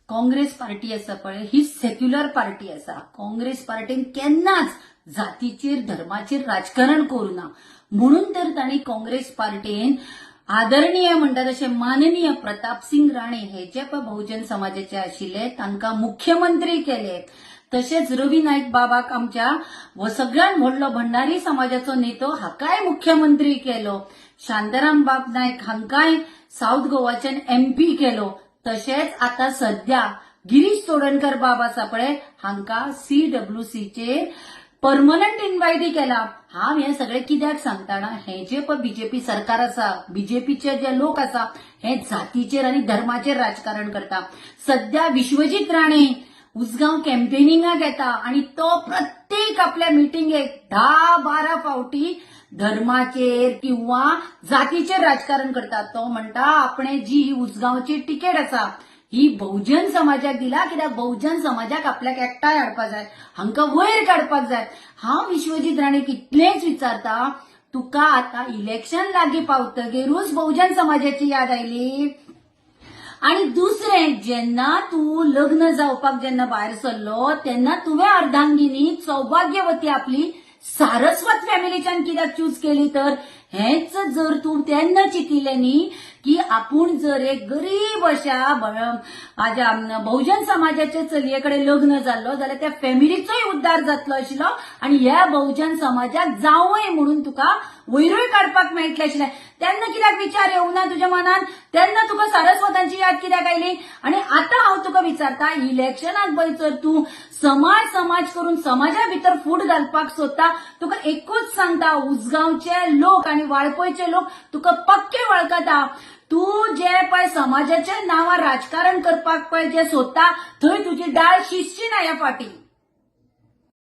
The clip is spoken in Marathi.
काँग्रेस पार्टी आसा पळय ही सेक्युलर पार्टी आसा. काँग्रेस पार्टीन केन्नाच जातीचेर धर्माचेर राजकारण करू ना. म्हणून तर तांणी काँग्रेस पार्टीन आदरणीय म्हणटा तशें माननीय प्रतापसिंग राणे हे जे पळय बहुजन समाजाचे आशिल्ले तांकां मुख्यमंत्री केले. तशेंच रवी नाईक बाबाक आमच्या सगळ्यात व्हडलो भंडारी समाजाचो नेतो हाकाय मुख्यमंत्री केलो. शांताराम बाब नायक हांकाय साऊथ गोवाच्यान MP केलो. तशेंच आता सध्या गिरीश चोडणकर बाब आसा पळय हांकां CWC चेर परमनंट इन्व्हायटी केला. हांव हे सगळे कित्याक सांगताना हे जे पळय बीजेपी सरकार आसा, बीजेपीचे जे लोक आसा हे जातीचेर आनी धर्माचेर राजकारण करता. सध्या विश्वजीत राणे उसगांव कॅम्पेनिंगाक येता आणि तो प्रत्येक आपल्या मिटिंगेक 10-12 फावटी धर्माचेर किंवा जातीचेर राजकारण करता. तो म्हणटा आपणे जी उसगांवची तिकेट आसा ही बहुजन समाजाक दिला कित्याक बहुजन समाजाक आपल्याक एकठांय हाडपाक जाय, हांकां वयर काडपाक जाय. हांव विश्वजीत राणेक इतलेंच विचारता, तुका आता इलेक्शन लागीं पावतगीरूच बहुजन समाजाची याद आयली? आणि दुसरें, जेन्ना तू लग्न जावपाक जेन्ना भायर सरलो तेन्ना तुवें अर्धांगिनी सौभाग्यवती आपली सारस्वत फॅमिलीच्यान कित्याक चूज केली? तर हेच जर तू तेन्ना चिंतिल्लें न्ही की आपूण जर एक गरीब अशा बहुजन समाजाच्या चलये लग्न जाल्लो जाल्यार त्या फॅमिलीचोय उद्धार जातलो आशिल्लो आणि ह्या बहुजन समाजाक जावंय म्हणून तुका वयरूय काडपाक मेळटलें आशिल्लें. तेन्ना कित्याक विचार येवंक ना तुज्या मनान? तेन्ना तुका सारस्वतांची याद कित्याक आयली? आणि आता हांव तुका विचारता, इलेक्शनाक जर तू समाज करून समाजा भितर फूट घालपाक सोदता, तुका एकूच सांगता, उसगांवचे लोक आणि वाळपयचे लोक तुका पक्के वळखता. तू जे पळय समाजाच्या नांवार राजकारण करपाक पळय जे सोदता थंय तुजी डाळ शिजची ना ह्या फाटी.